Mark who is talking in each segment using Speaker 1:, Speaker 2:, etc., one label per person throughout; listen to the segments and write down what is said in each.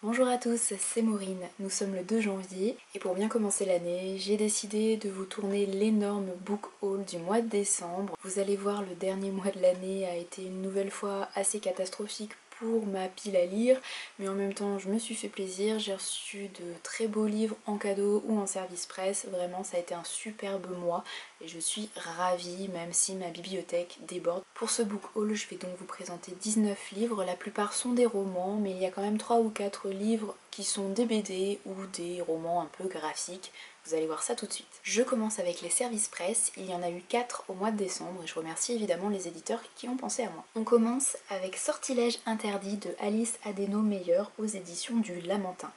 Speaker 1: Bonjour à tous, c'est Maureen, nous sommes le 2 janvier et pour bien commencer l'année, j'ai décidé de vous tourner l'énorme book haul du mois de décembre. Vous allez voir, le dernier mois de l'année a été une nouvelle fois assez catastrophique pour ma pile à lire, mais en même temps je me suis fait plaisir, j'ai reçu de très beaux livres en cadeau ou en service presse, vraiment ça a été un superbe mois et je suis ravie même si ma bibliothèque déborde. Pour ce book haul je vais donc vous présenter 19 livres, la plupart sont des romans mais il y a quand même 3 ou 4 livres qui sont des BD ou des romans un peu graphiques. Vous allez voir ça tout de suite. Je commence avec les services presse, il y en a eu 4 au mois de décembre et je remercie évidemment les éditeurs qui ont pensé à moi. On commence avec Sortilège interdit de Alice Adeno Meyer aux éditions du Lamentin.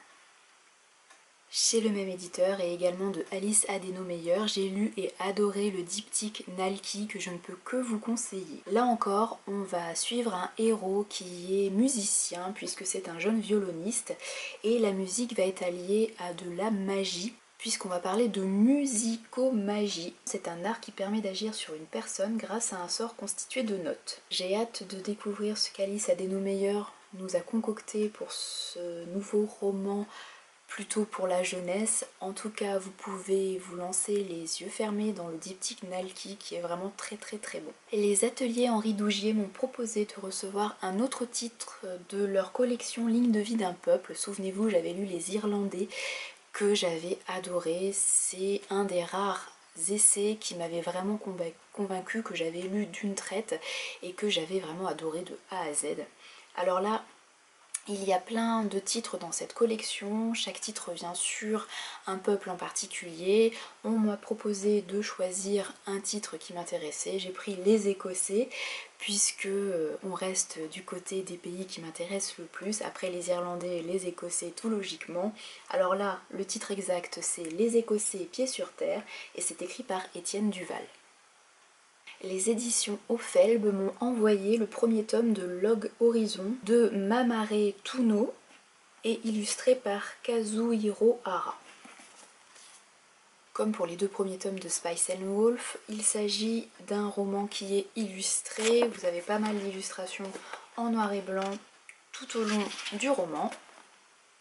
Speaker 1: Chez le même éditeur et également de Alice Adeno Meyer, j'ai lu et adoré le diptyque Nalki que je ne peux que vous conseiller. Là encore, on va suivre un héros qui est musicien puisque c'est un jeune violoniste et la musique va être alliée à de la magie puisqu'on va parler de musicomagie. C'est un art qui permet d'agir sur une personne grâce à un sort constitué de notes. J'ai hâte de découvrir ce qu'Alice Adeno Meyer nous a concocté pour ce nouveau roman plutôt pour la jeunesse. En tout cas, vous pouvez vous lancer les yeux fermés dans le diptyque Nalki qui est vraiment très bon. Et les ateliers Henri Dougier m'ont proposé de recevoir un autre titre de leur collection Ligne de vie d'un peuple. Souvenez-vous, j'avais lu Les Irlandais que j'avais adoré. C'est un des rares essais qui m'avait vraiment convaincu, que j'avais lu d'une traite et que j'avais vraiment adoré de A à Z. Alors là, il y a plein de titres dans cette collection, chaque titre vient sur un peuple en particulier. On m'a proposé de choisir un titre qui m'intéressait, j'ai pris les Écossais puisque on reste du côté des pays qui m'intéressent le plus, après les Irlandais et les Écossais tout logiquement. Alors là, le titre exact c'est Les Écossais pieds sur terre et c'est écrit par Étienne Duval. Les éditions Ophelbe m'ont envoyé le premier tome de Log Horizon de Mamare Tuno et illustré par Kazuhiro Hara. Comme pour les 2 premiers tomes de Spice & Wolf, il s'agit d'un roman qui est illustré. Vous avez pas mal d'illustrations en noir et blanc tout au long du roman.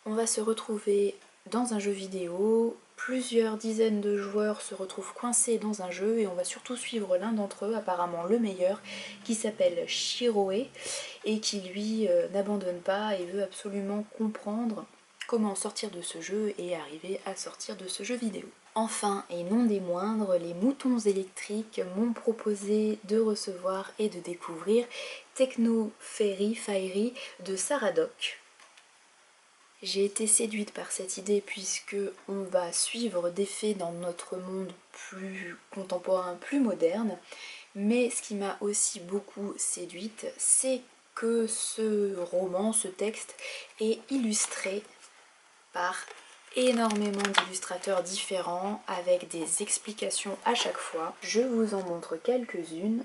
Speaker 1: On va se retrouver dans un jeu vidéo, plusieurs dizaines de joueurs se retrouvent coincés dans un jeu et on va surtout suivre l'un d'entre eux, apparemment le meilleur, qui s'appelle Shiroe et qui lui n'abandonne pas et veut absolument comprendre comment sortir de ce jeu et arriver à sortir de ce jeu vidéo. Enfin, et non des moindres, les moutons électriques m'ont proposé de recevoir et de découvrir Techno Fairy de Saradoc. J'ai été séduite par cette idée puisque on va suivre des faits dans notre monde plus contemporain, plus moderne. Mais ce qui m'a aussi beaucoup séduite, c'est que ce roman, ce texte, est illustré par énormément d'illustrateurs différents avec des explications à chaque fois. Je vous en montre quelques-unes.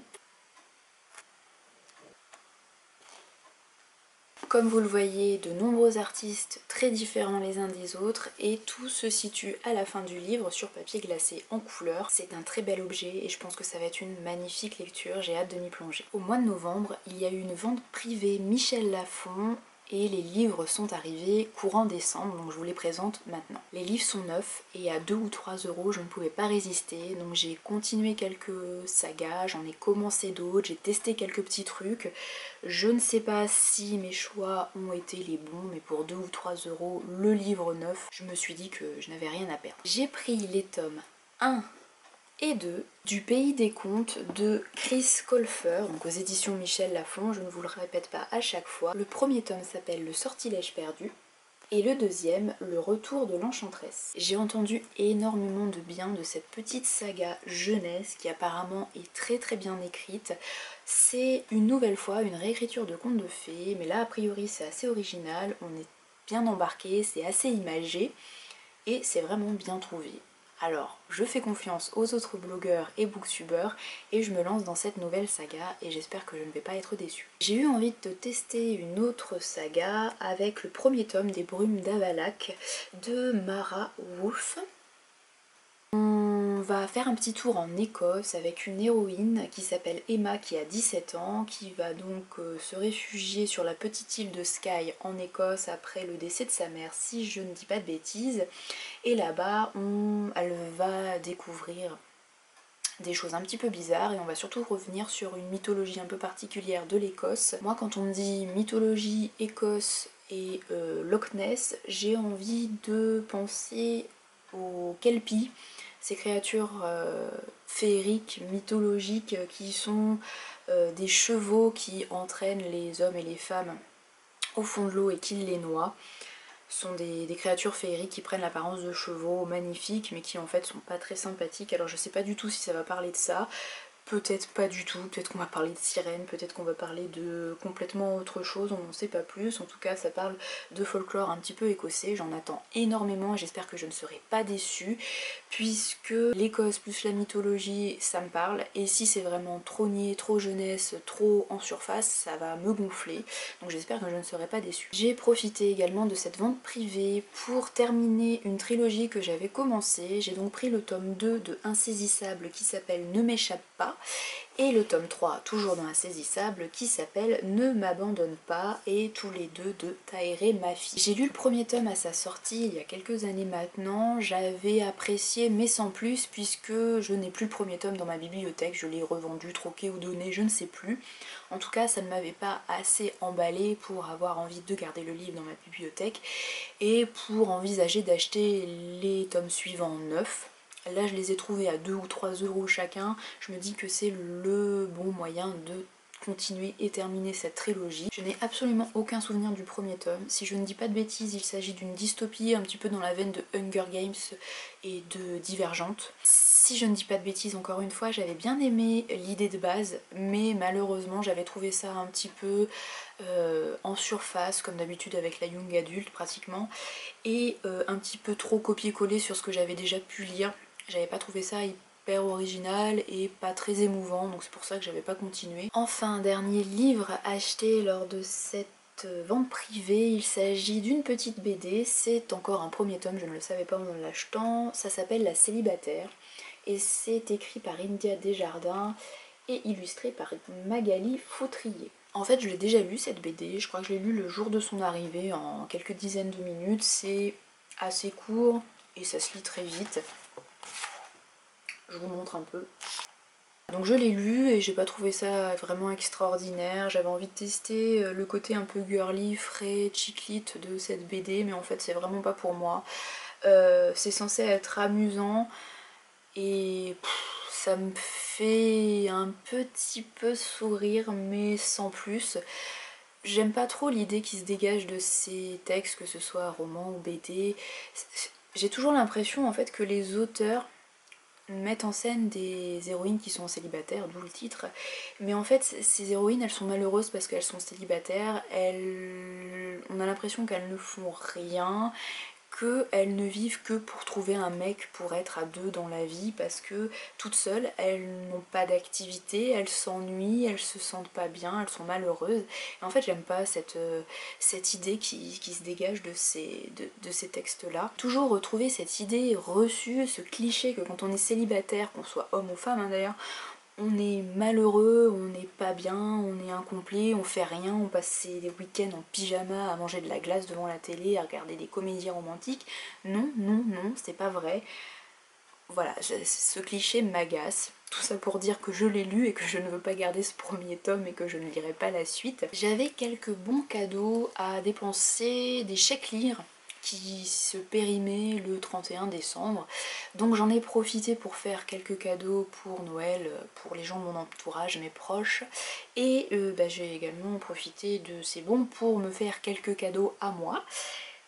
Speaker 1: Comme vous le voyez, de nombreux artistes très différents les uns des autres et tout se situe à la fin du livre sur papier glacé en couleur. C'est un très bel objet et je pense que ça va être une magnifique lecture, j'ai hâte de m'y plonger. Au mois de novembre, il y a eu une vente privée Michel Lafon et les livres sont arrivés courant décembre, donc je vous les présente maintenant. Les livres sont neufs et à 2 ou 3 euros, je ne pouvais pas résister, donc j'ai continué quelques sagas, j'en ai commencé d'autres, j'ai testé quelques petits trucs. Je ne sais pas si mes choix ont été les bons, mais pour 2 ou 3 euros, le livre neuf, je me suis dit que je n'avais rien à perdre. J'ai pris les tomes 1 et 2 du Pays des Contes de Chris Colfer, donc aux éditions Michel Lafon, je ne vous le répète pas à chaque fois. Le premier tome s'appelle Le Sortilège perdu et le deuxième, Le Retour de l'Enchanteresse. J'ai entendu énormément de bien de cette petite saga jeunesse qui apparemment est très bien écrite. C'est une nouvelle fois une réécriture de contes de fées, mais là a priori c'est assez original, on est bien embarqué, c'est assez imagé et c'est vraiment bien trouvé. Alors, je fais confiance aux autres blogueurs et booktubeurs et je me lance dans cette nouvelle saga et j'espère que je ne vais pas être déçue. J'ai eu envie de tester une autre saga avec le premier tome des Brumes d'Avalak de Mara Wolf. On va faire un petit tour en Écosse avec une héroïne qui s'appelle Emma, qui a 17 ans, qui va donc se réfugier sur la petite île de Skye en Écosse après le décès de sa mère, si je ne dis pas de bêtises. Et là-bas, elle va découvrir des choses un petit peu bizarres et on va surtout revenir sur une mythologie un peu particulière de l'Écosse. Moi, quand on me dit mythologie Écosse et Loch Ness, j'ai envie de penser aux Kelpies, ces créatures féeriques, mythologiques, qui sont des chevaux qui entraînent les hommes et les femmes au fond de l'eau et qui les noient. Ce sont des créatures féeriques qui prennent l'apparence de chevaux magnifiques mais qui en fait sont pas très sympathiques. Alors je sais pas du tout si ça va parler de ça. Peut-être pas du tout, peut-être qu'on va parler de sirènes, peut-être qu'on va parler de complètement autre chose, on n'en sait pas plus. En tout cas, ça parle de folklore un petit peu écossais, j'en attends énormément et j'espère que je ne serai pas déçue, puisque l'Écosse plus la mythologie, ça me parle, et si c'est vraiment trop niais, trop jeunesse, trop en surface, ça va me gonfler, donc j'espère que je ne serai pas déçue. J'ai profité également de cette vente privée pour terminer une trilogie que j'avais commencée. J'ai donc pris le tome 2 de Insaisissable qui s'appelle Ne m'échappe pas, et le tome 3, toujours dans Insaisissable, qui s'appelle Ne m'abandonne pas, et tous les deux de Tahereh Mafi. J'ai lu le premier tome à sa sortie il y a quelques années maintenant, j'avais apprécié mais sans plus, puisque je n'ai plus le premier tome dans ma bibliothèque, je l'ai revendu, troqué ou donné, je ne sais plus. En tout cas, ça ne m'avait pas assez emballé pour avoir envie de garder le livre dans ma bibliothèque et pour envisager d'acheter les tomes suivants neufs. Là, je les ai trouvés à 2 ou 3 euros chacun. Je me dis que c'est le bon moyen de continuer et terminer cette trilogie. Je n'ai absolument aucun souvenir du premier tome. Si je ne dis pas de bêtises, il s'agit d'une dystopie un petit peu dans la veine de Hunger Games et de Divergente. Si je ne dis pas de bêtises, encore une fois, j'avais bien aimé l'idée de base, mais malheureusement j'avais trouvé ça un petit peu en surface, comme d'habitude avec la young adulte pratiquement, et un petit peu trop copier-coller sur ce que j'avais déjà pu lire. J'avais pas trouvé ça hyper original et pas très émouvant, donc c'est pour ça que j'avais pas continué. Enfin, dernier livre acheté lors de cette vente privée, il s'agit d'une petite BD, c'est encore un premier tome, je ne le savais pas en l'achetant, ça s'appelle La Célibataire, et c'est écrit par India Desjardins et illustré par Magali Fautrier. En fait, je l'ai déjà lu cette BD, je crois que je l'ai lu le jour de son arrivée en quelques dizaines de minutes, c'est assez court et ça se lit très vite. Je vous montre un peu. Donc je l'ai lu et j'ai pas trouvé ça vraiment extraordinaire, j'avais envie de tester le côté un peu girly, frais, chick-lit de cette BD, mais en fait c'est vraiment pas pour moi. C'est censé être amusant et ça me fait un petit peu sourire mais sans plus. J'aime pas trop l'idée qui se dégage de ces textes, que ce soit roman ou BD. J'ai toujours l'impression en fait que les auteurs mettent en scène des héroïnes qui sont célibataires, d'où le titre, mais en fait ces héroïnes elles sont malheureuses parce qu'elles sont célibataires, on a l'impression qu'elles ne font rien, qu'elles ne vivent que pour trouver un mec pour être à deux dans la vie, parce que toutes seules elles n'ont pas d'activité, elles s'ennuient, elles se sentent pas bien, elles sont malheureuses. Et en fait j'aime pas cette idée qui se dégage de ces textes là. Toujours retrouver cette idée reçue, ce cliché que quand on est célibataire, qu'on soit homme ou femme hein, d'ailleurs, on est malheureux, on n'est pas bien, on est incomplet, on fait rien, on passe des week-ends en pyjama à manger de la glace devant la télé, à regarder des comédies romantiques. Non, non, non, c'est pas vrai. Voilà, ce cliché m'agace. Tout ça pour dire que je l'ai lu et que je ne veux pas garder ce premier tome et que je ne lirai pas la suite. J'avais quelques bons cadeaux à dépenser, des chèques lire qui se périmaient le 31 décembre. Donc j'en ai profité pour faire quelques cadeaux pour Noël, pour les gens de mon entourage, mes proches. Et j'ai également profité de ces bons pour me faire quelques cadeaux à moi.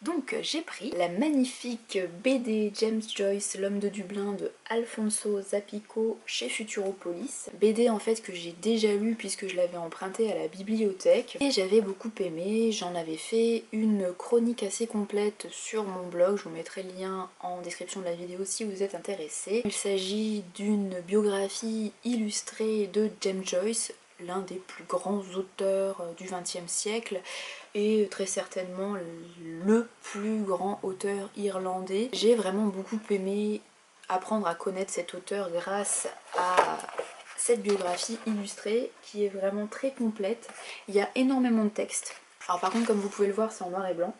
Speaker 1: Donc j'ai pris la magnifique BD James Joyce, L'homme de Dublin de Alfonso Zapico chez Futuropolis. BD en fait que j'ai déjà lu puisque je l'avais emprunté à la bibliothèque et j'avais beaucoup aimé. J'en avais fait une chronique assez complète sur mon blog, je vous mettrai le lien en description de la vidéo si vous êtes intéressé. Il s'agit d'une biographie illustrée de James Joyce, l'un des plus grands auteurs du XXe siècle et très certainement le plus grand auteur irlandais. J'ai vraiment beaucoup aimé apprendre à connaître cet auteur grâce à cette biographie illustrée qui est vraiment très complète. Il y a énormément de textes. Alors par contre, comme vous pouvez le voir, c'est en noir et blanc.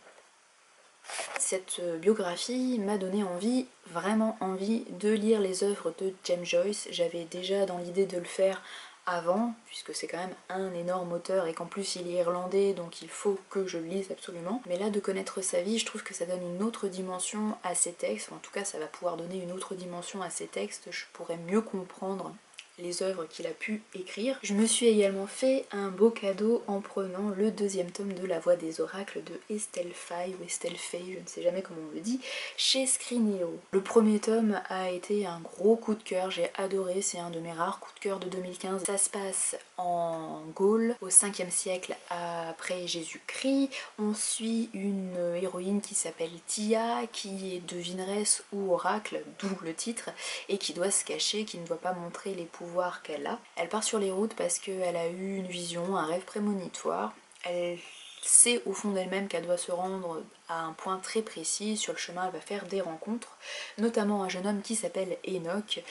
Speaker 1: Cette biographie m'a donné envie, vraiment envie, de lire les œuvres de James Joyce. J'avais déjà dans l'idée de le faire avant, puisque c'est quand même un énorme auteur et qu'en plus il est irlandais, donc il faut que je le lise absolument. Mais là, de connaître sa vie, je trouve que ça donne une autre dimension à ses textes. En tout cas, ça va pouvoir donner une autre dimension à ses textes. Je pourrais mieux comprendre les œuvres qu'il a pu écrire. Je me suis également fait un beau cadeau en prenant le deuxième tome de La Voix des Oracles de Estelle Faye ou Estelle Faye, je ne sais jamais comment on le dit, chez Scriniero. Le premier tome a été un gros coup de cœur, j'ai adoré, c'est un de mes rares coups de cœur de 2015. Ça se passe en Gaule, au 5e siècle après Jésus-Christ. On suit une héroïne qui s'appelle Tia, qui est devineresse ou oracle, d'où le titre, et qui doit se cacher, qui ne doit pas montrer les pouvoirs qu'elle a. Elle part sur les routes parce qu'elle a eu une vision, un rêve prémonitoire. Elle sait au fond d'elle-même qu'elle doit se rendre à un point très précis. Sur le chemin, elle va faire des rencontres, notamment un jeune homme qui s'appelle Enoch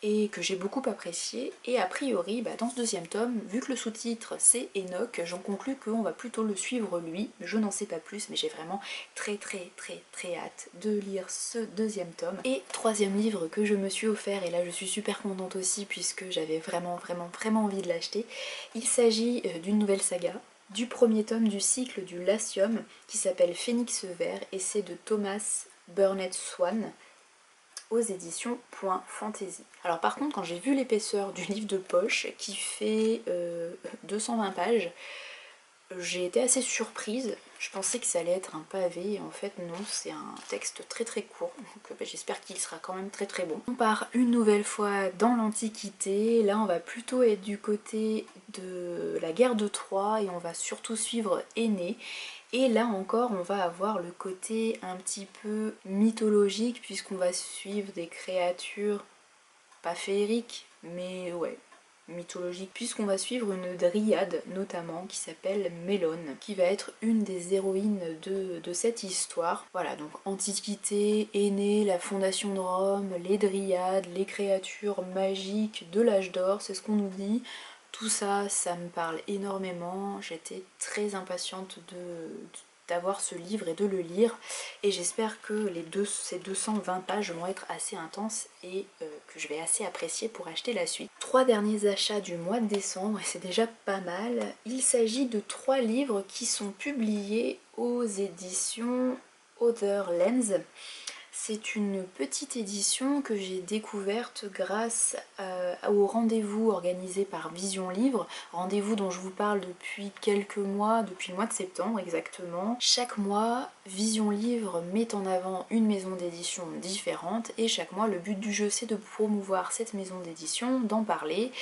Speaker 1: et que j'ai beaucoup apprécié. Et a priori, dans ce deuxième tome, vu que le sous-titre c'est Enoch, j'en conclus qu'on va plutôt le suivre lui. Je n'en sais pas plus, mais j'ai vraiment très hâte de lire ce deuxième tome. Et troisième livre que je me suis offert, et là je suis super contente aussi puisque j'avais vraiment envie de l'acheter. Il s'agit d'une nouvelle saga, du premier tome du cycle du Latium qui s'appelle Phénix Vert et c'est de Thomas Burnett Swan aux éditions Point Fantasy. Alors par contre, quand j'ai vu l'épaisseur du livre de poche qui fait 220 pages, j'ai été assez surprise. Je pensais que ça allait être un pavé et en fait non, c'est un texte très court, donc j'espère qu'il sera quand même très bon. On part une nouvelle fois dans l'Antiquité, là on va plutôt être du côté de la guerre de Troie et on va surtout suivre Énée. Et là encore on va avoir le côté un petit peu mythologique puisqu'on va suivre des créatures pas féeriques mais ouais mythologique puisqu'on va suivre une dryade notamment qui s'appelle Mélone qui va être une des héroïnes de cette histoire. Voilà, donc Antiquité, Énée, la fondation de Rome, les dryades, les créatures magiques de l'âge d'or, c'est ce qu'on nous dit. Tout ça, ça me parle énormément, j'étais très impatiente d'avoir ce livre et de le lire et j'espère que ces 220 pages vont être assez intenses et que je vais assez apprécier pour acheter la suite. 3 derniers achats du mois de décembre et c'est déjà pas mal. Il s'agit de 3 livres qui sont publiés aux éditions Otherlands. C'est une petite édition que j'ai découverte grâce au rendez-vous organisé par Vision Livre, rendez-vous dont je vous parle depuis quelques mois, depuis le mois de septembre exactement. Chaque mois, Vision Livre met en avant une maison d'édition différente et chaque mois le but du jeu c'est de promouvoir cette maison d'édition, d'en parler,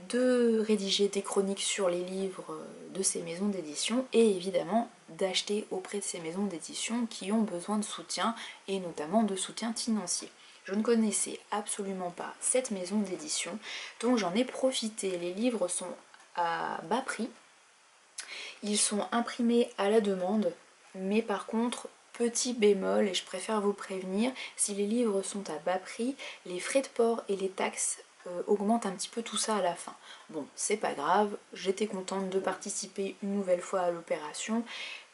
Speaker 1: de rédiger des chroniques sur les livres de ces maisons d'édition et évidemment d'acheter auprès de ces maisons d'édition qui ont besoin de soutien et notamment de soutien financier. Je ne connaissais absolument pas cette maison d'édition donc j'en ai profité. Les livres sont à bas prix, ils sont imprimés à la demande mais par contre petit bémol et je préfère vous prévenir, si les livres sont à bas prix, les frais de port et les taxes augmente un petit peu tout ça à la fin. Bon, c'est pas grave, j'étais contente de participer une nouvelle fois à l'opération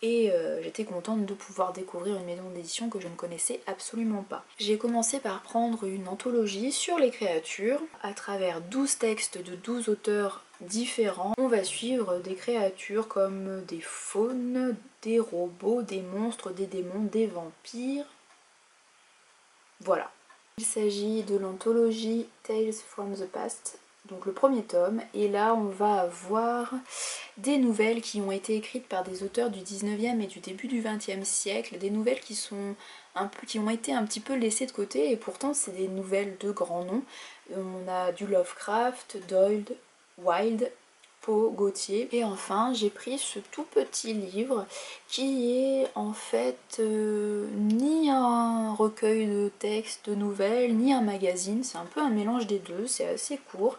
Speaker 1: et j'étais contente de pouvoir découvrir une maison d'édition que je ne connaissais absolument pas. J'ai commencé par prendre une anthologie sur les créatures. À travers 12 textes de 12 auteurs différents, on va suivre des créatures comme des faunes, des robots, des monstres, des démons, des vampires. Voilà. Il s'agit de l'anthologie Tales from the Past, donc le premier tome, et là on va avoir des nouvelles qui ont été écrites par des auteurs du 19e et du début du 20e siècle, des nouvelles qui ont été un petit peu laissées de côté et pourtant c'est des nouvelles de grands noms. On a du Lovecraft, Doyle, Wilde, Poe, Gautier. Et enfin j'ai pris ce tout petit livre qui est en fait ni un recueil de textes, de nouvelles, ni un magazine, c'est un peu un mélange des deux, c'est assez court.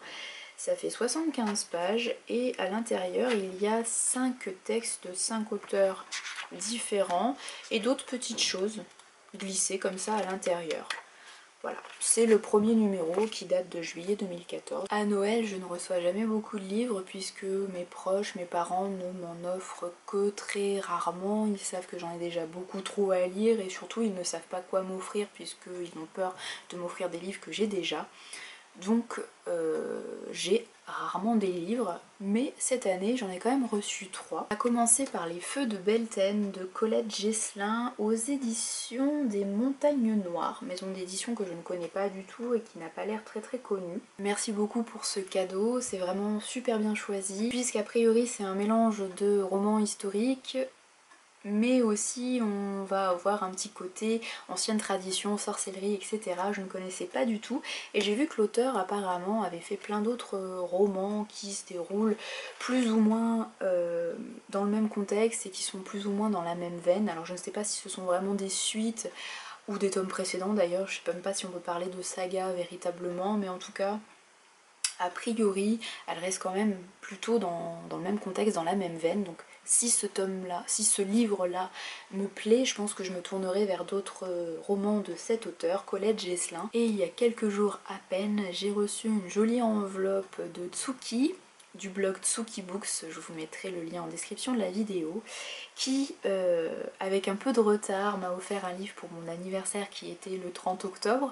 Speaker 1: Ça fait 75 pages et à l'intérieur il y a 5 textes de 5 auteurs différents et d'autres petites choses glissées comme ça à l'intérieur. Voilà, c'est le premier numéro qui date de juillet 2014. À Noël, je ne reçois jamais beaucoup de livres puisque mes proches, mes parents ne m'en offrent que très rarement. Ils savent que j'en ai déjà beaucoup trop à lire et surtout ils ne savent pas quoi m'offrir puisqu'ils ont peur de m'offrir des livres que j'ai déjà. Donc j'ai rarement des livres, mais cette année j'en ai quand même reçu 3. A commencer par Les Feux de Beltane de Colette Geslin aux éditions des Montagnes Noires, maison d'édition que je ne connais pas du tout et qui n'a pas l'air très connue. Merci beaucoup pour ce cadeau, c'est vraiment super bien choisi, puisqu'a priori c'est un mélange de romans historiques, mais aussi on va avoir un petit côté ancienne tradition, sorcellerie, etc. Je ne connaissais pas du tout et j'ai vu que l'auteur apparemment avait fait plein d'autres romans qui se déroulent plus ou moins dans le même contexte et qui sont plus ou moins dans la même veine. Alors je ne sais pas si ce sont vraiment des suites ou des tomes précédents d'ailleurs, je ne sais même pas si on peut parler de saga véritablement, mais en tout cas a priori elle reste quand même plutôt dans le même contexte, dans la même veine. Donc si ce tome-là, si ce livre-là me plaît, je pense que je me tournerai vers d'autres romans de cet auteur, Colette Geslin. Et il y a quelques jours à peine, j'ai reçu une jolie enveloppe de Tsuki, du blog Tsuki Books, je vous mettrai le lien en description de la vidéo, qui, avec un peu de retard, m'a offert un livre pour mon anniversaire qui était le 30 octobre,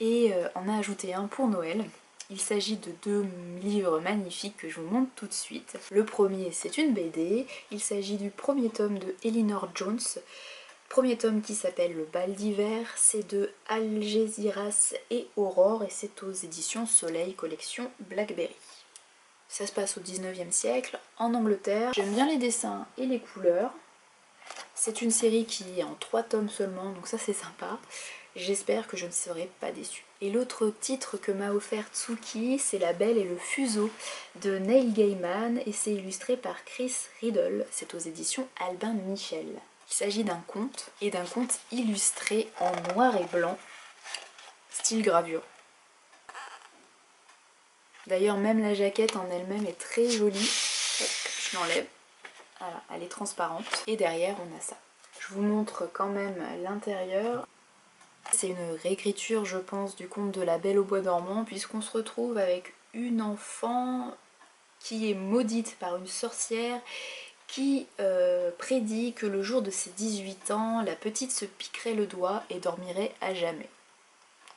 Speaker 1: et en a ajouté un pour Noël. Il s'agit de 2 livres magnifiques que je vous montre tout de suite. Le premier, c'est une BD, il s'agit du premier tome de Elinor Jones, premier tome qui s'appelle Le Bal d'hiver, c'est de Algésiras et Aurore et c'est aux éditions Soleil, collection Blackberry. Ça se passe au 19e siècle, en Angleterre. J'aime bien les dessins et les couleurs. C'est une série qui est en 3 tomes seulement, donc ça c'est sympa. J'espère que je ne serai pas déçue. Et l'autre titre que m'a offert Tsuki, c'est La Belle et le Fuseau de Neil Gaiman et c'est illustré par Chris Riddle. C'est aux éditions Albin Michel. Il s'agit d'un conte et d'un conte illustré en noir et blanc, style gravure. D'ailleurs même la jaquette en elle-même est très jolie. Hop, je l'enlève. Voilà, elle est transparente. Et derrière on a ça. Je vous montre quand même l'intérieur. C'est une réécriture, je pense, du conte de La Belle au Bois dormant, puisqu'on se retrouve avec une enfant qui est maudite par une sorcière qui prédit que le jour de ses 18 ans, la petite se piquerait le doigt et dormirait à jamais.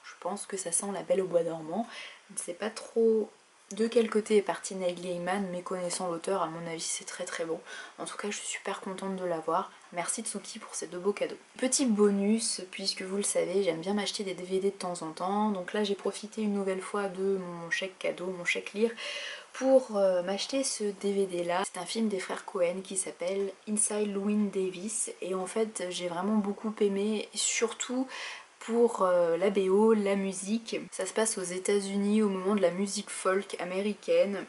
Speaker 1: Je pense que ça sent La Belle au Bois dormant. Je ne sais pas trop de quel côté est parti Neil Gaiman, mais connaissant l'auteur, à mon avis c'est très bon. En tout cas je suis super contente de l'avoir. Merci Tsuki pour ces 2 beaux cadeaux. Petit bonus, puisque vous le savez, j'aime bien m'acheter des DVD de temps en temps. Donc là j'ai profité une nouvelle fois de mon chèque cadeau, mon chèque lire, pour m'acheter ce DVD là. C'est un film des frères Cohen qui s'appelle Inside Llewyn Davis. Et en fait j'ai vraiment beaucoup aimé, surtout pour la BO, la musique. Ça se passe aux États-Unis au moment de la musique folk américaine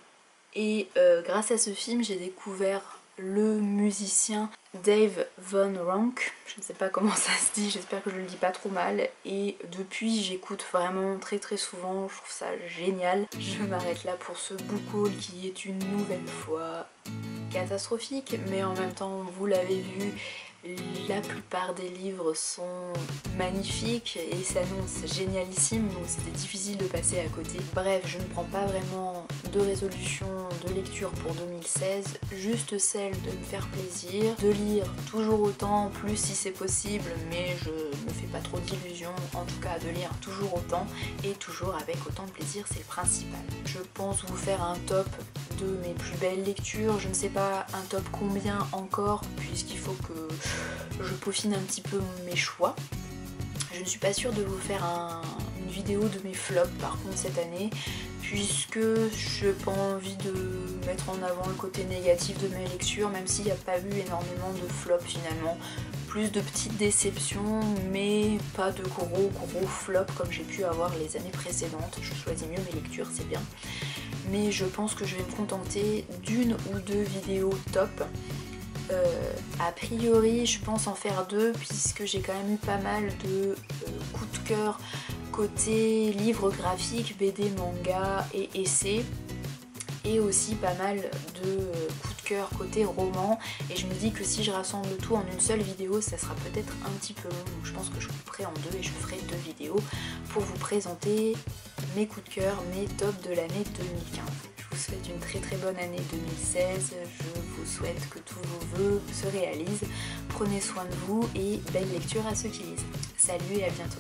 Speaker 1: et grâce à ce film j'ai découvert le musicien Dave Von Rank, je ne sais pas comment ça se dit, j'espère que je le dis pas trop mal, et depuis j'écoute vraiment très souvent, je trouve ça génial. Je m'arrête là pour ce book haul qui est une nouvelle fois catastrophique, mais en même temps vous l'avez vu, la plupart des livres sont magnifiques et s'annoncent génialissimes, donc c'était difficile de passer à côté. Bref, je ne prends pas vraiment de résolution de lecture pour 2016, juste celle de me faire plaisir, de lire toujours autant, plus si c'est possible, mais je me fais pas trop d'illusions, en tout cas de lire toujours autant et toujours avec autant de plaisir, c'est le principal. Je pense vous faire un top de mes plus belles lectures, je ne sais pas un top combien encore, puisqu'il faut que je peaufine un petit peu mes choix. Je ne suis pas sûre de vous faire une vidéo de mes flops par contre cette année, puisque je n'ai pas envie de mettre en avant le côté négatif de mes lectures, même s'il n'y a pas eu énormément de flops finalement. Plus de petites déceptions, mais pas de gros flops comme j'ai pu avoir les années précédentes. Je choisis mieux mes lectures, c'est bien. Mais je pense que je vais me contenter d'une ou 2 vidéos top. A priori je pense en faire 2 puisque j'ai quand même eu pas mal de coups de cœur côté livres graphiques, BD, manga et essais, et aussi pas mal de coups de cœur côté roman, et je me dis que si je rassemble tout en une seule vidéo ça sera peut-être un petit peu long, donc je pense que je couperai en deux et je ferai 2 vidéos pour vous présenter mes coups de cœur, mes tops de l'année 2015. Je vous souhaite une très bonne année 2016, je vous souhaite que tous vos vœux se réalisent, prenez soin de vous et belle lecture à ceux qui lisent. Salut et à bientôt.